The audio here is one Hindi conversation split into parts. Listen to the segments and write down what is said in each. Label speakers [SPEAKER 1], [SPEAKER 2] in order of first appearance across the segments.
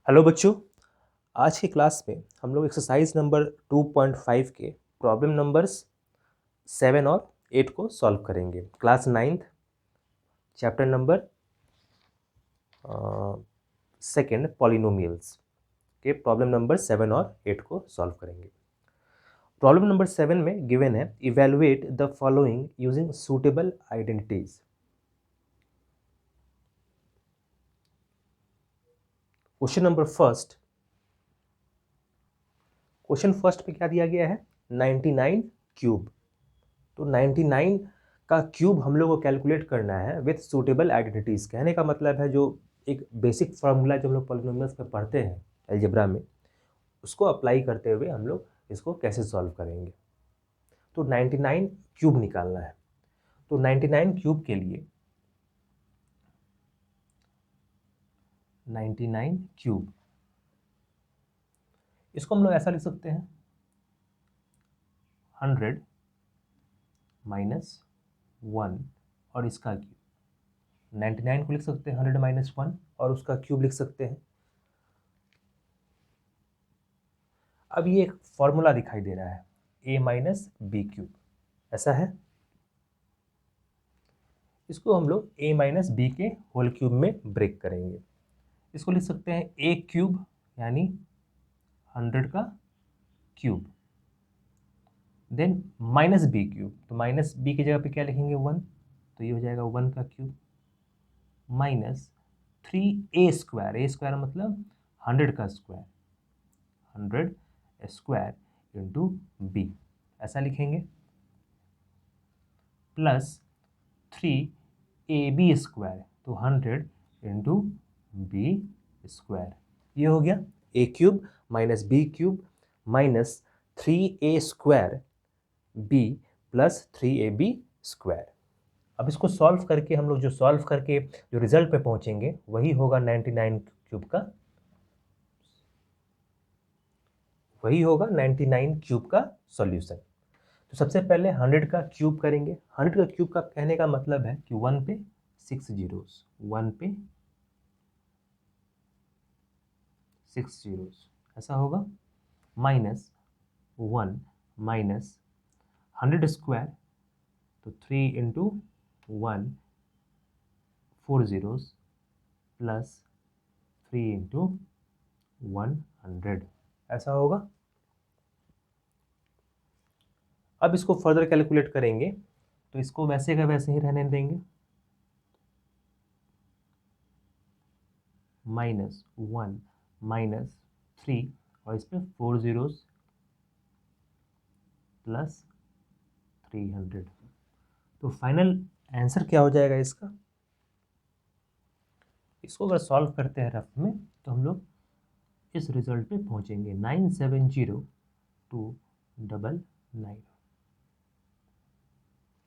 [SPEAKER 1] हेलो बच्चों, आज की क्लास में हम लोग एक्सरसाइज नंबर 2.5 के प्रॉब्लम नंबर्स 7 और 8 को सॉल्व करेंगे। Class 9th chapter number second polynomials के प्रॉब्लम नंबर 7 और 8 को सॉल्व करेंगे। प्रॉब्लम नंबर 7 में गिवन है evaluate the following using suitable identities. Question first पे क्या दिया गया है? 99 क्यूब। तो 99 का क्यूब हम लोग को कैलकुलेट करना है विथ सूटेबल आइडेंटिटीज। कहने का मतलब है जो एक बेसिक फार्मूला जो हम लोग पॉलिनोमियल्स में पढ़ते हैं अलजेब्रा में, उसको अप्लाई करते हुए हम लोग इसको कैसे सॉल्व करेंगे। तो 99 क्यूब निकालना है। तो 99 क्यूब के लिए 99 क्यूब, इसको हम लोग ऐसा लिख सकते हैं 100 माइनस 1 और इसका क्यूब। 99 को लिख सकते हैं 100 माइनस 1 और उसका क्यूब लिख सकते हैं। अब ये एक फॉर्मूला दिखाई दे रहा है a माइनस बी क्यूब, ऐसा है। इसको हम लोग a माइनस बी के होल क्यूब में ब्रेक करेंगे। इसको लिख सकते हैं a क्यूब यानी 100 का cube, then minus B cube. तो माइनस बी की जगह पे क्या लिखेंगे 1, तो ये हो जाएगा 1 का क्यूब माइनस 3a स्क्वायर। ए स्क्वायर मतलब 100 का स्क्वायर, 100 स्क्वायर इंटू बी, ऐसा लिखेंगे। प्लस 3ab स्क्वायर, तो 100 इंटू बी स्क्वायर। ये हो गया a cube minus B cube minus 3a square b plus 3ab square. अब इसको सॉल्व करके हम लोग जो रिजल्ट पे पहुंचेंगे वही होगा 99 क्यूब का, वही होगा 99 क्यूब का सॉल्यूशन। तो सबसे पहले 100 का क्यूब करेंगे। 100 का क्यूब का कहने का मतलब है कि 1 पे 6 जीरोस, 1 पे 6 जीरोस, ऐसा होगा। माइनस 1 माइनस 100 स्क्वायर, तो 3 इंटू 1 4 जीरोस प्लस 3 इंटू 100, ऐसा होगा। अब इसको फर्दर कैलकुलेट करेंगे तो इसको वैसे का वैसे ही रहने देंगे। माइनस 1 माइनस 3 और इस पर 4 जीरोस प्लस 300। तो फाइनल आंसर क्या हो जाएगा इसका? इसको अगर सॉल्व करते हैं रफ में तो हम लोग इस रिजल्ट पे पहुंचेंगे 970299।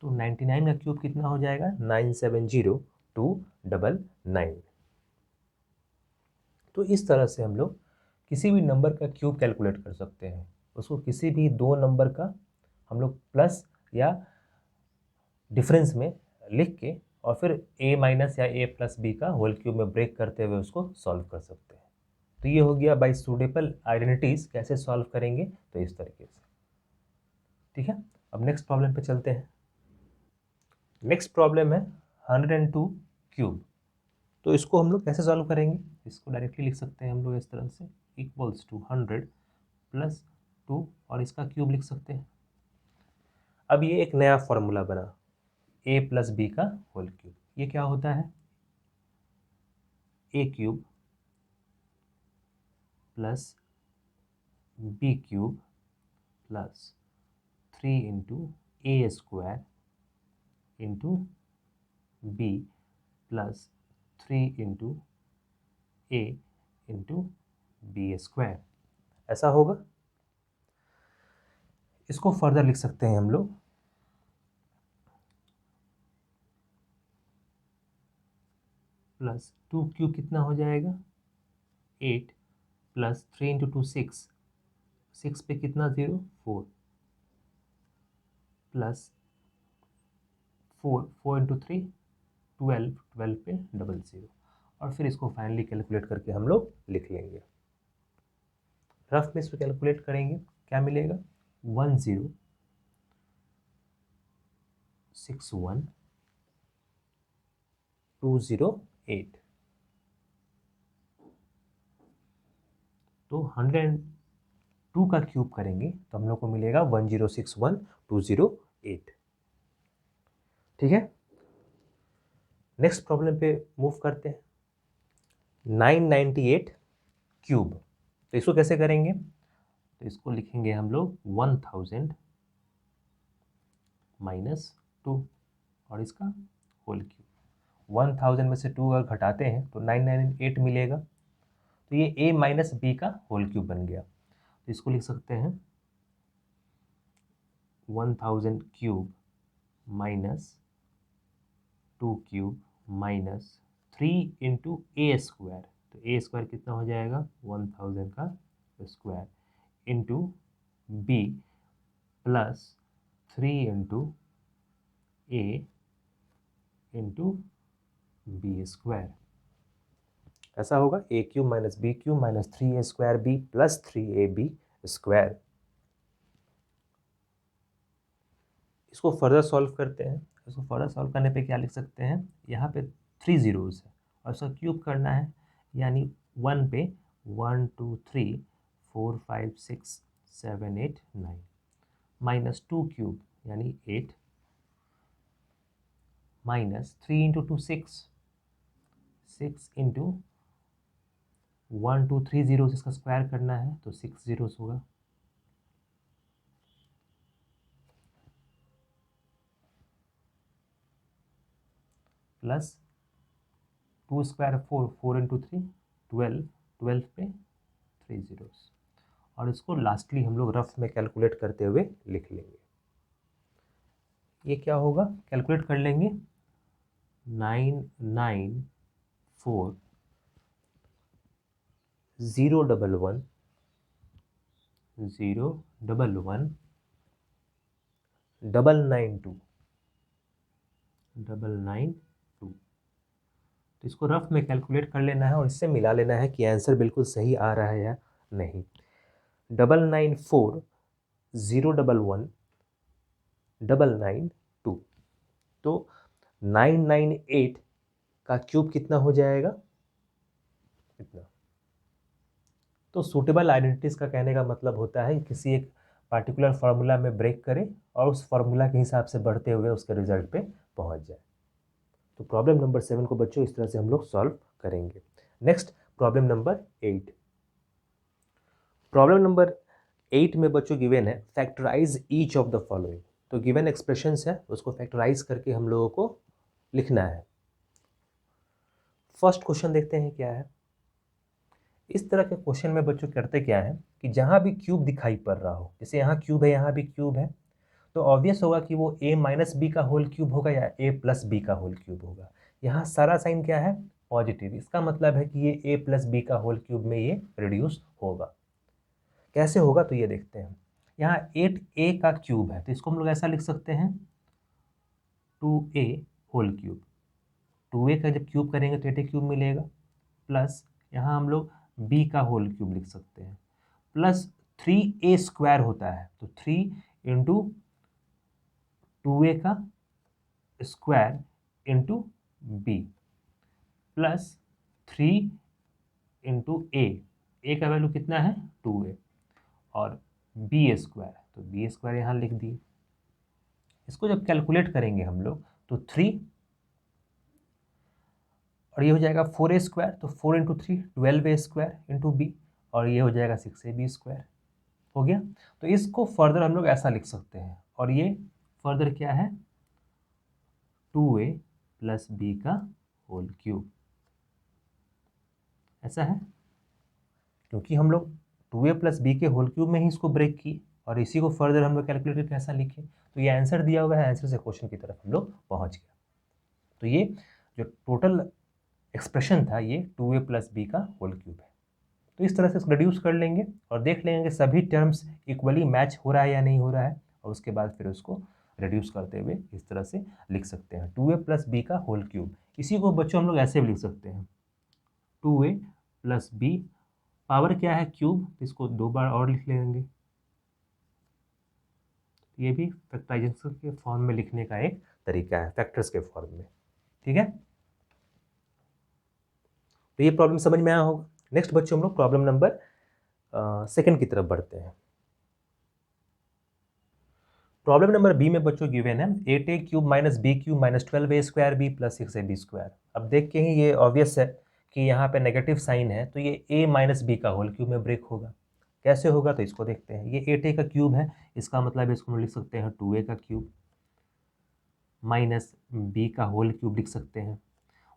[SPEAKER 1] तो 99 का क्यूब कितना हो जाएगा? 970299। तो इस तरह से हम लोग किसी भी नंबर का क्यूब कैलकुलेट कर सकते हैं। उसको किसी भी दो नंबर का हम लोग प्लस या डिफरेंस में लिख के और फिर a माइनस या a प्लस बी का होल क्यूब में ब्रेक करते हुए उसको सॉल्व कर सकते हैं। तो ये हो गया बाय सूटेबल आइडेंटिटीज कैसे सॉल्व करेंगे, तो इस तरीके से। ठीक है, अब नेक्स्ट प्रॉब्लम पे चलते हैं। नेक्स्ट प्रॉब्लम है 102 क्यूब। तो इसको हम लोग कैसे सॉल्व करेंगे? इसको डायरेक्टली लिख सकते हैं हम लोग इस तरह से, इक्वल्स टू 100 प्लस 2 और इसका क्यूब लिख सकते हैं। अब ये एक नया फॉर्मूला बना a प्लस बी का होल क्यूब। ये क्या होता है? a cube plus B cube plus 3 into A square into B plus 3 into A into B square, ऐसा होगा। इसको फर्दर लिख सकते हैं हम लोग प्लस 2 क्यूब कितना हो जाएगा? 8 प्लस 3 इंटू 2 6, 6 पे कितना 0 4 प्लस 4 इंटू 3 12, 12 पे 00 और फिर इसको फाइनली कैलकुलेट करके हम लोग लिख लेंगे। रफ में इसको कैलकुलेट करेंगे, क्या मिलेगा 1061208। तो 102 का क्यूब करेंगे तो हम लोग को मिलेगा 1061208। ठीक है, नेक्स्ट प्रॉब्लम पे मूव करते हैं। 998 क्यूब, तो इसको कैसे करेंगे, तो इसको लिखेंगे हम लोग 1000 माइनस 2 और इसका होल क्यूब। 1000 में से 2 अगर घटाते हैं तो 998 मिलेगा, तो ये a माइनस बी का होल क्यूब बन गया। तो इसको लिख सकते हैं 1000 cube minus 2 cube minus 3 into ए स्क्वायर। तो ए स्क्वायर कितना हो जाएगा 1000 का square into B plus 3 into ए इंटू बी स्क्वायर। ऐसा होगा a cube minus B cube minus 3a square B plus 3ab square. इसको फर्दर सॉल्व करते हैं। इसको फर्दर सॉल्व करने पे क्या लिख सकते हैं, यहाँ पे 3 जीरोज़ है और इसका क्यूब करना है, यानी 1 पे 1 2 3 4 5 6 7 8 9 माइनस 2 क्यूब यानी 8 माइनस 3 इंटू 2 6 इंटू 1 2 3 जीरोज़ इसका स्क्वायर करना है तो 6 जीरोज़ होगा, प्लस 2 स्क्वायर 4 4 इंटू 3 12 12 पे 3 जीरोज़। और इसको लास्टली हम लोग रफ में कैलकुलेट करते हुए लिख लेंगे। ये क्या होगा, कैलकुलेट कर लेंगे 994 011 011 992 992। तो इसको रफ में कैलकुलेट कर लेना है और इससे मिला लेना है कि आंसर बिल्कुल सही आ रहा है या नहीं। 994 011 992, तो 998 का क्यूब कितना हो जाएगा, इतना। तो सूटेबल आइडेंटिटीज का कहने का मतलब होता है कि किसी एक पार्टिकुलर फार्मूला में ब्रेक करें और उस फार्मूला के हिसाब से बढ़ते हुए उसके रिजल्ट पे पहुंच जाए। तो प्रॉब्लम नंबर 7 को बच्चों इस तरह से हम लोग सॉल्व करेंगे। Next problem number 8। Problem number 8 में बच्चों गिवन है factorise each of the following. तो गिवन एक्सप्रेशंस है उसको फैक्टराइज करके हम लोगों को लिखना है। फर्स्ट क्वेश्चन देखते हैं क्या है। इस तरह के क्वेश्चन में बच्चों करते क्या है कि जहाँ भी क्यूब दिखाई पड़ रहा हो, जैसे यहाँ क्यूब है यहाँ भी क्यूब है, तो ऑब्वियस होगा कि वो a माइनस बी का होल क्यूब होगा या a प्लस बी का होल क्यूब होगा। यहाँ सारा साइन क्या है, पॉजिटिव, इसका मतलब है कि ये a प्लस बी का होल क्यूब में ये रिड्यूस होगा। कैसे होगा तो ये देखते हैं। यहाँ 8a का क्यूब है तो इसको हम लोग ऐसा लिख सकते हैं 2a होल क्यूब। 2a का जब क्यूब करेंगे तो 8a क्यूब मिलेगा, प्लस यहाँ हम लोग b का होल क्यूब लिख सकते हैं, प्लस 3a स्क्वायर होता है तो 3 इंटू 2a का square into b plus 3 into a का वैल्यू कितना है 2a और b स्क्वायर, तो b स्क्वायर यहाँ लिख दिए। इसको जब कैलकुलेट करेंगे हम लोग तो 3 और ये हो जाएगा 4a स्क्वायर, तो 4 into 3 12a square into B और ये हो जाएगा 6ab स्क्वायर हो गया। तो इसको फर्दर हम लोग ऐसा लिख सकते हैं और ये फर्दर क्या है 2a प्लस बी का होल क्यूब, ऐसा है। क्योंकि हम लोग 2a प्लस बी के होल क्यूब में ही इसको ब्रेक किए और इसी को फर्दर हम लोग कैलकुलेट करके ऐसा लिखे, तो ये आंसर दिया हुआ है, आंसर से क्वेश्चन की तरफ हम लोग पहुँच गए। तो ये जो टोटल एक्सप्रेशन था ये 2a प्लस बी का होल क्यूब है। तो इस तरह से इसको रिड्यूस कर लेंगे और देख लेंगे कि सभी टर्म्स इक्वली मैच हो रहा है या नहीं हो रहा है, और उसके बाद फिर उसको रिड्यूस करते हुए इस तरह से लिख सकते हैं 2a प्लस बी का होल क्यूब। इसी को बच्चों हम लोग ऐसे भी लिख सकते हैं 2a प्लस बी, पावर क्या है क्यूब, इसको 2 बार और लिख लेंगे। ये भी फैक्टराइजेशन के फॉर्म में लिखने का एक तरीका है, फैक्टर्स के फॉर्म में। ठीक है, तो ये प्रॉब्लम समझ में आया होगा। नेक्स्ट बच्चों हम लोग प्रॉब्लम नंबर सेकंड की तरफ बढ़ते हैं। प्रॉब्लम नंबर बी में बच्चों गिवन है 8a cube minus B cube minus 12a square B plus 6ab square. अब देख के ही ये ऑब्वियस है कि यहाँ पे नेगेटिव साइन है, तो ये a माइनस बी का होल क्यूब में ब्रेक होगा। कैसे होगा तो इसको देखते हैं। ये 8a का क्यूब है, इसका मतलब इसको हम लिख सकते हैं 2a का क्यूब, माइनस बी का होल क्यूब लिख सकते हैं,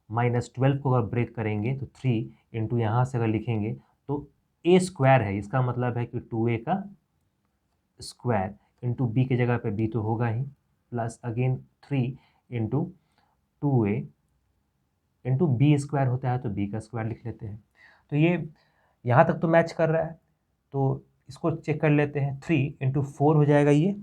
[SPEAKER 1] माइनस 12 को अगर ब्रेक करेंगे तो 3 इंटू यहाँ से अगर लिखेंगे तो a स्क्वायर है, इसका मतलब है कि 2a का स्क्वायर इंटू बी की जगह पे बी तो होगा ही, plus again 3 into 2a into B square होता है तो बी का स्क्वायर लिख लेते हैं। तो ये यहाँ तक तो मैच कर रहा है, तो इसको चेक कर लेते हैं। 3 इंटू 4 हो जाएगा ये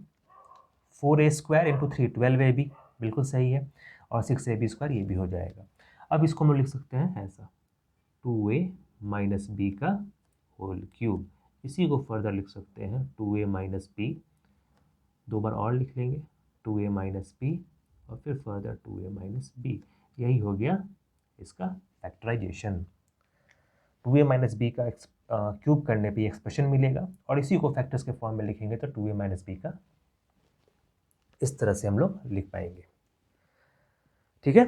[SPEAKER 1] 4a स्क्वायर इंटू 3 12ab, बिल्कुल सही है, और 6ab स्क्वायर ये भी हो जाएगा। अब इसको हम लिख सकते हैं ऐसा 2a माइनस बी का होल क्यूब, इसी को फर्दर लिख सकते हैं 2a माइनस बी, 2 बार और लिख लेंगे 2a माइनस बी और फिर फर्दर 2a माइनस बी। यही हो गया इसका फैक्टराइजेशन। 2a माइनस बी का क्यूब करने पे एक्सप्रेशन मिलेगा और इसी को फैक्टर्स के फॉर्म में लिखेंगे तो 2a माइनस बी का इस तरह से हम लोग लिख पाएंगे। ठीक है,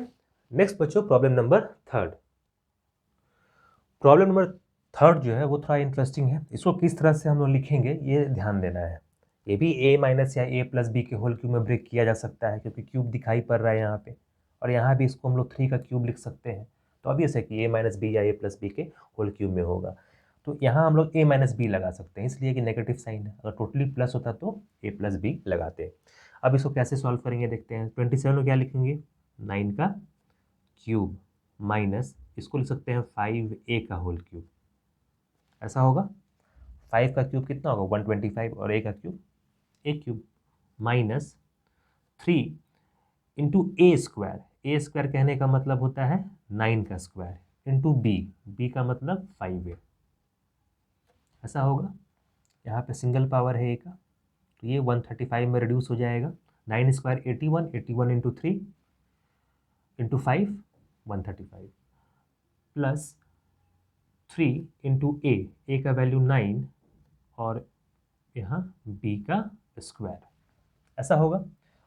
[SPEAKER 1] नेक्स्ट बच्चों problem number third. Problem number third जो है वो थोड़ा इंटरेस्टिंग है, इसको किस तरह से हम लोग लिखेंगे ये ध्यान देना है। ये भी a माइनस या a प्लस बी के होल क्यूब में ब्रेक किया जा सकता है, क्योंकि क्यूब दिखाई पड़ रहा है यहाँ पे, और यहाँ भी इसको हम लोग 3 का क्यूब लिख सकते हैं। तो ऑब्वियस है कि a माइनस बी या a प्लस बी के होल क्यूब में होगा। तो यहाँ हम लोग a माइनस बी लगा सकते हैं, इसलिए कि नेगेटिव साइन है, अगर टोटली प्लस होता तो a प्लस बी लगाते हैं। अब इसको कैसे सॉल्व करेंगे देखते हैं। 27 को क्या लिखेंगे 9 का क्यूब माइनस इसको लिख सकते हैं 5a का होल क्यूब, ऐसा होगा। 5 का क्यूब कितना होगा 125 और a का cube a cube, minus 3 into A square कहने का मतलब होता है 9 का स्क्वायर, इंटू बी का मतलब 5a, ऐसा होगा। यहाँ पे सिंगल पावर है a का, तो ये 135 में रिड्यूस हो जाएगा। 9 square 81, 81 into 3 into 5 135, plus 3 into a का वैल्यू 9 और यहाँ b का स्क्वायर, ऐसा होगा।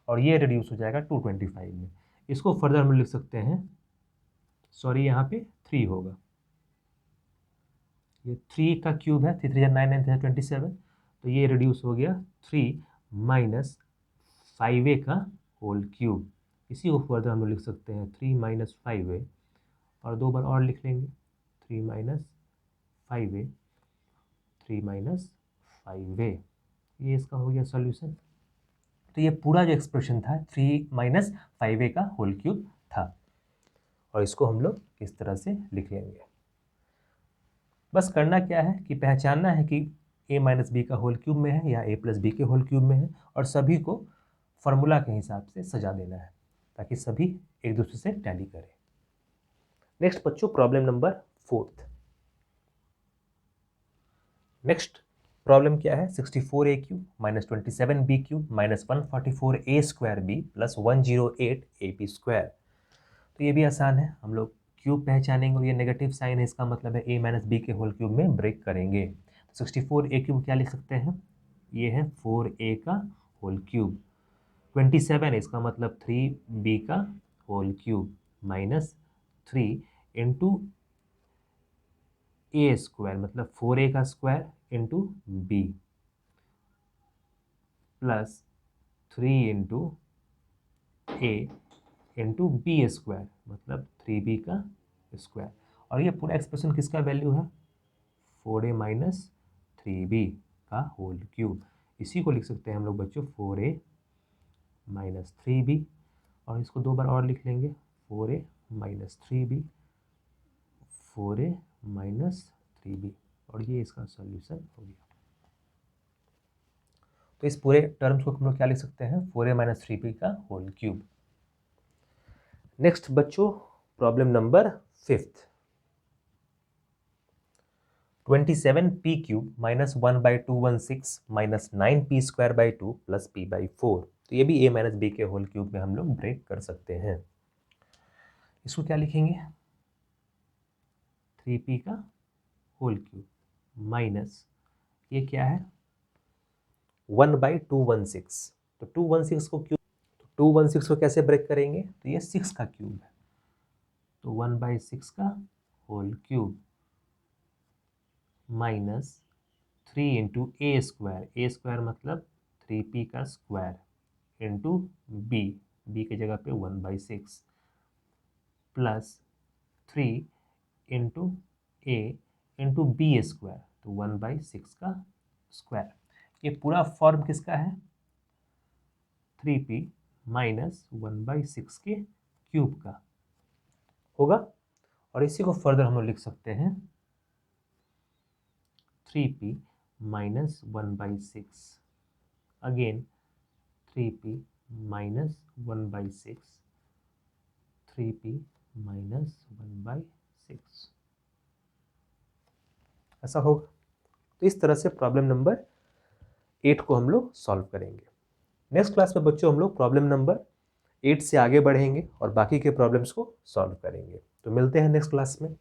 [SPEAKER 1] और ये रिड्यूस हो जाएगा 225 में। इसको फर्दर हम लिख सकते हैं, सॉरी यहाँ पे 3 होगा, ये 3 का क्यूब है, 3 3 9 9 27, तो ये रिड्यूस हो गया 3 माइनस 5a का होल क्यूब। इसी को फर्दर हम लिख सकते हैं 3 माइनस 5a और 2 बार और लिख लेंगे 3 माइनस 5a, 3 माइनस 5a, ये इसका हो गया सॉल्यूशन। तो ये पूरा जो एक्सप्रेशन था 3 माइनस 5a का होल क्यूब था, और इसको हम लोग इस तरह से लिख लेंगे। बस करना क्या है कि पहचानना है कि a माइनस बी का होल क्यूब में है या a प्लस बी के होल क्यूब में है, और सभी को फॉर्मूला के हिसाब से सजा देना है ताकि सभी एक दूसरे से टैली करें। नेक्स्ट बच्चों problem number fourth. Next problem क्या है 64a cube minus 27b cube minus 144a square B plus 108ab square. तो ये भी आसान है, हम लोग क्यूब पहचानेंगे और ये नेगेटिव साइन है, इसका मतलब है a माइनस बी के होल क्यूब में ब्रेक करेंगे। तो 64a क्यूब क्या लिख सकते हैं, ये है 4a का होल क्यूब, 27 इसका मतलब 3b का होल क्यूब माइनस 3 इंटू ए स्क्वायर मतलब 4a का square into B plus 3 into ए इंटू बी स्क्वायर मतलब 3b का स्क्वायर। और ये पूरा एक्सप्रेशन किसका वैल्यू है 4a माइनस 3b का होल क्यूब। इसी को लिख सकते हैं हम लोग बच्चों 4a माइनस 3b, और इसको 2 बार और लिख लेंगे 4a minus 3b, 4a minus 3b, और ये इसका सॉल्यूशन हो गया। तो इस पूरे टर्म्स को हम लोग क्या लिख सकते हैं 4a माइनस 3b का होल क्यूब। नेक्स्ट बच्चों problem number fifth. 27p³ minus 1/216 minus 9p² 2 plus p/4। तो ये भी a माइनस b के होल क्यूब में हम लोग ब्रेक कर सकते हैं। इसको क्या लिखेंगे, 3p का होल क्यूब माइनस ये क्या है 1/216। तो 216 को क्यूब, तो 216 को कैसे ब्रेक करेंगे, तो ये 6 का क्यूब है, तो 1/6 का whole cube minus 3 into a² मतलब 3p का स्क्वायर इंटू b की जगह पे 1/6 plus 3 into a into b², तो 1/6 का स्क्वायर। ये पूरा फॉर्म किसका है, 3p माइनस 1/6 के क्यूब का होगा। और इसी को फर्दर हम लोग लिख सकते हैं 3p minus 1/6 again 3p minus 1/6 3p minus 1/6 ऐसा होगा। तो इस तरह से प्रॉब्लम नंबर 8 को हम लोग सॉल्व करेंगे। नेक्स्ट क्लास में बच्चों हम लोग प्रॉब्लम नंबर 8 से आगे बढ़ेंगे और बाकी के प्रॉब्लम्स को सॉल्व करेंगे। तो मिलते हैं नेक्स्ट क्लास में।